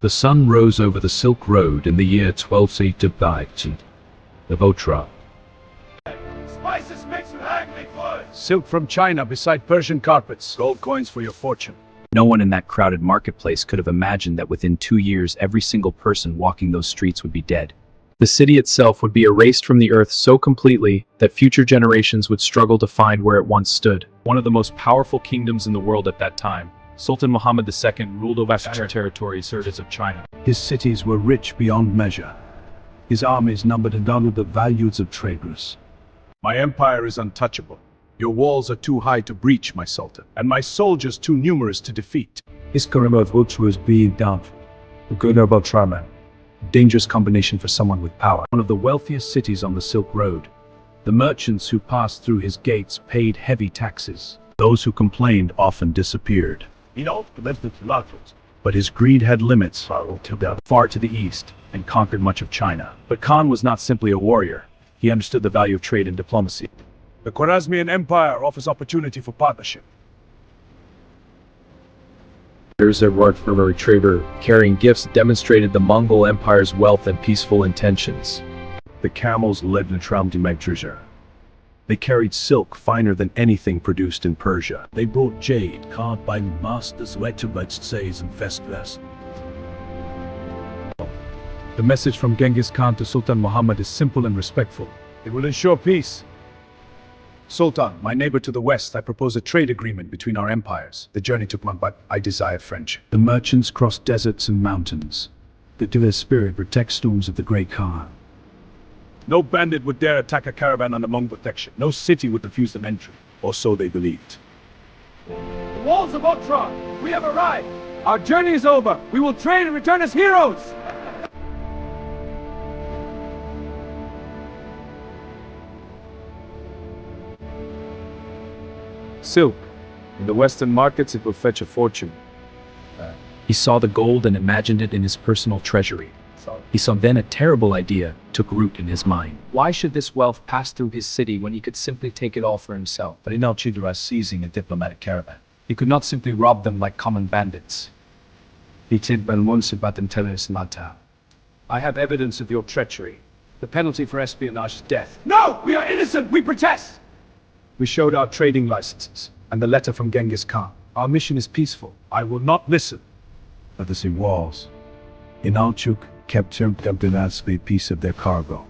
The sun rose over the Silk Road in the year 1280 the Votra. Spices mixed with hackney food. Silk from China beside Persian carpets. Gold coins for your fortune. No one in that crowded marketplace could have imagined that within 2 years every single person walking those streets would be dead. The city itself would be erased from the earth so completely that future generations would struggle to find where it once stood. One of the most powerful kingdoms in the world at that time, Sultan Muhammad II ruled over vast territories of China. His cities were rich beyond measure. His armies numbered and honored the values of traders. My empire is untouchable. Your walls are too high to breach, my sultan, and my soldiers too numerous to defeat. His Karimov was being down. The good about Traman. Dangerous combination for someone with power. One of the wealthiest cities on the Silk Road. The merchants who passed through his gates paid heavy taxes. Those who complained often disappeared. But his greed had limits. Far to the east, and conquered much of China. But Khan was not simply a warrior. He understood the value of trade and diplomacy. The Khwarezmian Empire offers opportunity for partnership. There's a word from a retriever carrying gifts demonstrated the Mongol Empire's wealth and peaceful intentions. The camels led the tram to make treasure. They carried silk finer than anything produced in Persia. They brought jade carved by masters says and festivals. The message from Genghis Khan to Sultan Muhammad is simple and respectful. It will ensure peace. Sultan, my neighbor to the west, I propose a trade agreement between our empires. The journey took months, but I desire friendship. The merchants crossed deserts and mountains. The divine spirit protects storms of the great Khan. No bandit would dare attack a caravan under Mongol protection. No city would refuse them entry, or so they believed. The walls of Otra, we have arrived. Our journey is over. We will trade and return as heroes. Silk. In the western markets, it will fetch a fortune. He saw the gold and imagined it in his personal treasury. He saw then a terrible idea took root in his mind. Why should this wealth pass through his city when he could simply take it all for himself? But now Chidra is seizing a diplomatic caravan. He could not simply rob them like common bandits. I have evidence of your treachery. The penalty for espionage is death. No, we are innocent. We protest. We showed our trading licenses and the letter from Genghis Khan. Our mission is peaceful. I will not listen. Let the sea walls. Inalchuk kept a piece of their cargo.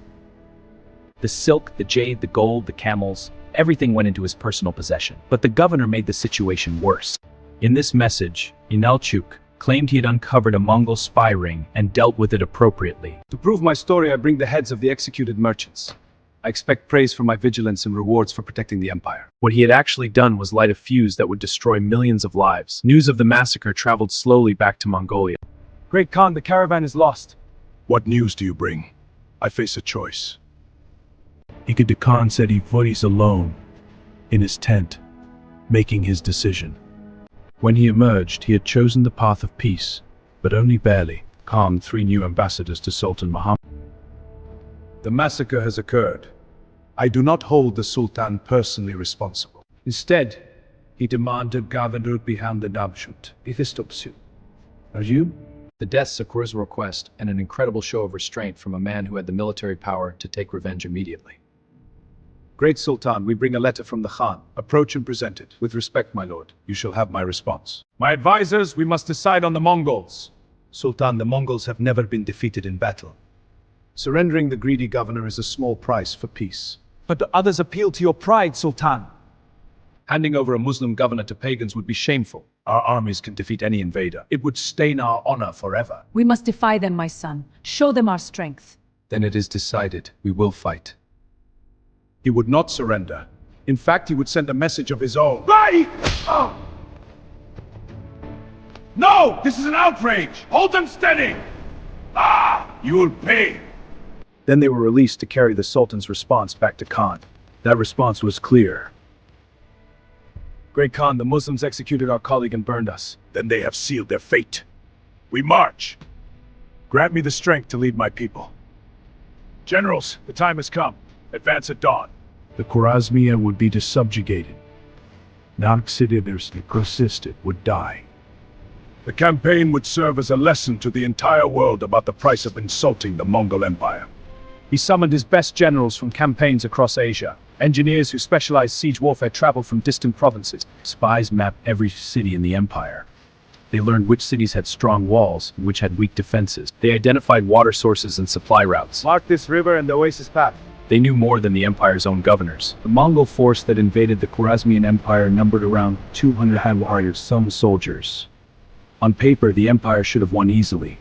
The silk, the jade, the gold, the camels, everything went into his personal possession. But the governor made the situation worse. In this message, Inalchuk claimed he had uncovered a Mongol spy ring and dealt with it appropriately. To prove my story, I bring the heads of the executed merchants. I expect praise for my vigilance and rewards for protecting the empire. What he had actually done was light a fuse that would destroy millions of lives. News of the massacre traveled slowly back to Mongolia. Great Khan, the caravan is lost. What news do you bring? I face a choice. Ikeda Khan said he votes alone, in his tent, making his decision. When he emerged, he had chosen the path of peace, but only barely. Khan 3 new ambassadors to Sultan Muhammad. The massacre has occurred. I do not hold the Sultan personally responsible. Instead, he demanded governor behind the Nabshut. Are you? The deaths of Khwarezm's request and an incredible show of restraint from a man who had the military power to take revenge immediately. Great Sultan, we bring a letter from the Khan. Approach and present it. With respect, my lord, you shall have my response. My advisors, we must decide on the Mongols. Sultan, the Mongols have never been defeated in battle. Surrendering the greedy governor is a small price for peace. But the others appeal to your pride, Sultan. Handing over a Muslim governor to pagans would be shameful. Our armies can defeat any invader. It would stain our honor forever. We must defy them, my son. Show them our strength. Then it is decided. We will fight. He would not surrender. In fact, he would send a message of his own. Fight! Oh. No! This is an outrage! Hold them steady! You will pay! Then they were released to carry the Sultan's response back to Khan. That response was clear. Great Khan, the Muslims executed our colleague and burned us. Then they have sealed their fate. We march. Grant me the strength to lead my people. Generals, the time has come. Advance at dawn. The Khwarezmia would be subjugated. Naxididers persisted would die. The campaign would serve as a lesson to the entire world about the price of insulting the Mongol Empire. He summoned his best generals from campaigns across Asia. Engineers who specialized siege warfare traveled from distant provinces. Spies mapped every city in the empire. They learned which cities had strong walls and which had weak defenses. They identified water sources and supply routes. Mark this river and the oasis path. They knew more than the empire's own governors. The Mongol force that invaded the Khwarezmian Empire numbered around 200 warriors, some soldiers. On paper, the empire should have won easily.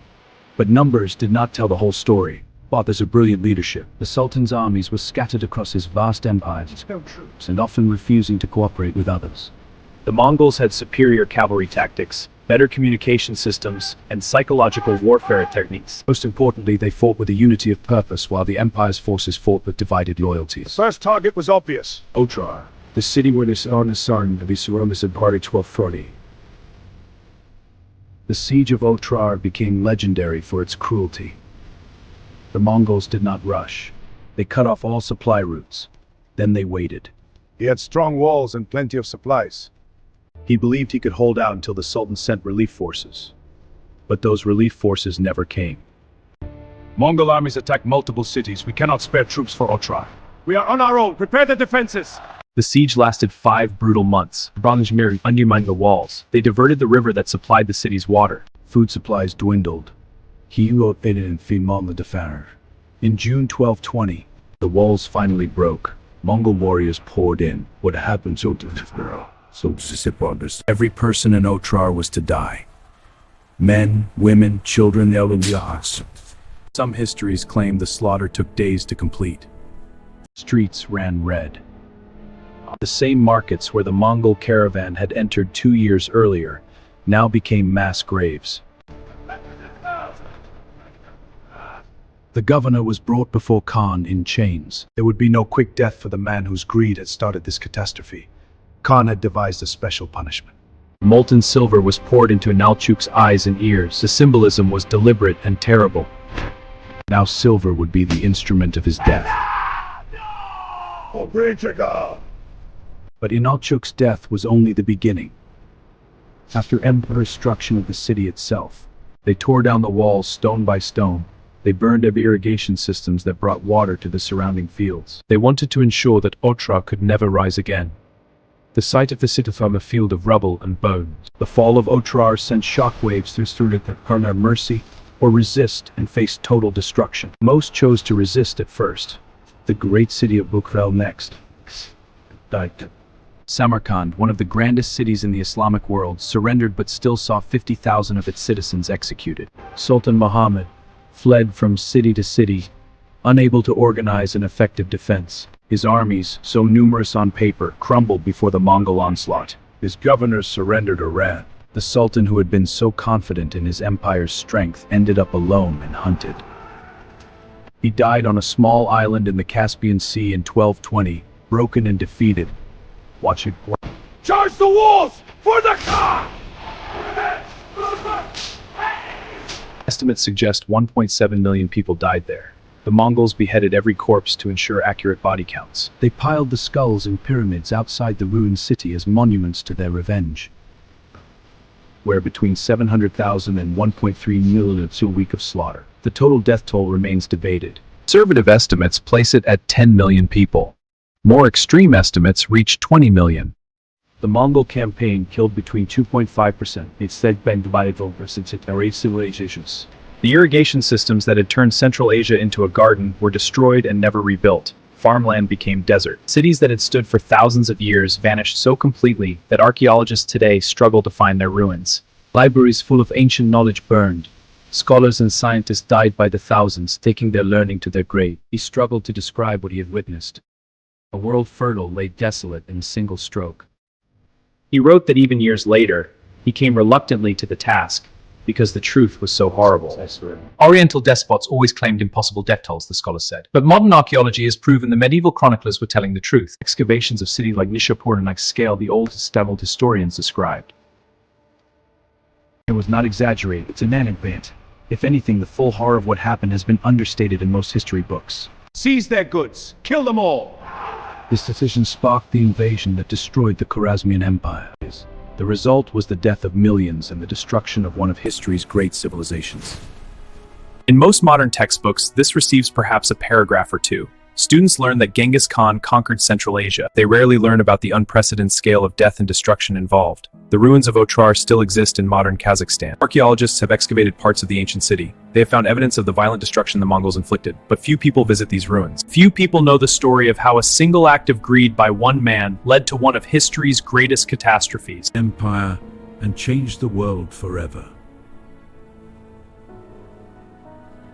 But numbers did not tell the whole story. Fathers of brilliant leadership, the Sultan's armies were scattered across his vast empire, and often refusing to cooperate with others. The Mongols had superior cavalry tactics, better communication systems, and psychological warfare techniques. Most importantly, they fought with a unity of purpose, while the empire's forces fought with divided loyalties. First target was obvious. Otrar, the city where the Sarnasaran of Isaromis had party 1240. The siege of Otrar became legendary for its cruelty. The Mongols did not rush. They cut off all supply routes. Then they waited. He had strong walls and plenty of supplies. He believed he could hold out until the Sultan sent relief forces. But those relief forces never came. Mongol armies attacked multiple cities. We cannot spare troops for Otrar. We are on our own. Prepare the defenses. The siege lasted 5 brutal months. Branjmir undermined the walls. They diverted the river that supplied the city's water. Food supplies dwindled. He wrote it in Fimon the Defaner. In June 1220, the walls finally broke. Mongol warriors poured in. What happened to every person in Otrar was to die. Men, women, children, Some histories claim the slaughter took days to complete. Streets ran red. The same markets where the Mongol caravan had entered 2 years earlier now became mass graves. The governor was brought before Khan in chains. There would be no quick death for the man whose greed had started this catastrophe. Khan had devised a special punishment. Molten silver was poured into Nalchuk's eyes and ears. The symbolism was deliberate and terrible. Now silver would be the instrument of his death. But Inalchuk's death was only the beginning. After Emperor's destruction of the city itself, they tore down the walls stone by stone. They burned every irrigation systems that brought water to the surrounding fields. They wanted to ensure that Otrar could never rise again. The sight of the city became a field of rubble and bones. The fall of Otrar sent shockwaves through the Karnar mercy or resist and face total destruction. Most chose to resist at first. The great city of Bukhara next died. Samarkand, one of the grandest cities in the Islamic world, surrendered but still saw 50,000 of its citizens executed. Sultan Muhammad fled from city to city, unable to organize an effective defense. His armies, so numerous on paper, crumbled before the Mongol onslaught. His governors surrendered or ran. The Sultan, who had been so confident in his empire's strength, ended up alone and hunted. He died on a small island in the Caspian Sea in 1220, broken and defeated. Watch it. Charge the walls for the Khan! Estimates suggest 1.7 million people died there. The Mongols beheaded every corpse to ensure accurate body counts. They piled the skulls in pyramids outside the ruined city as monuments to their revenge. Where between 700,000 and 1.3 million of a week of slaughter. The total death toll remains debated. Conservative estimates place it at 10 million people. More extreme estimates reach 20 million. The Mongol campaign killed between 2.5%. It's said by civilizations. The irrigation systems that had turned Central Asia into a garden were destroyed and never rebuilt. Farmland became desert. Cities that had stood for thousands of years vanished so completely that archaeologists today struggle to find their ruins. Libraries full of ancient knowledge burned. Scholars and scientists died by the thousands, taking their learning to their grave. He struggled to describe what he had witnessed. A world fertile lay desolate in a single stroke. He wrote that even years later, he came reluctantly to the task, because the truth was so horrible. Oriental despots always claimed impossible death tolls, the scholar said. But modern archaeology has proven the medieval chroniclers were telling the truth. Excavations of cities like Nishapur and like scale the oldest established historians described. It was not exaggerated, it's inanimate. If anything, the full horror of what happened has been understated in most history books. Seize their goods. Kill them all. This decision sparked the invasion that destroyed the Khwarezmian Empire. The result was the death of millions and the destruction of one of history's great civilizations. In most modern textbooks, this receives perhaps a paragraph or two. Students learn that Genghis Khan conquered Central Asia. They rarely learn about the unprecedented scale of death and destruction involved. The ruins of Otrar still exist in modern Kazakhstan. Archaeologists have excavated parts of the ancient city. They have found evidence of the violent destruction the Mongols inflicted, but few people visit these ruins. Few people know the story of how a single act of greed by one man led to one of history's greatest catastrophes. Empire and changed the world forever.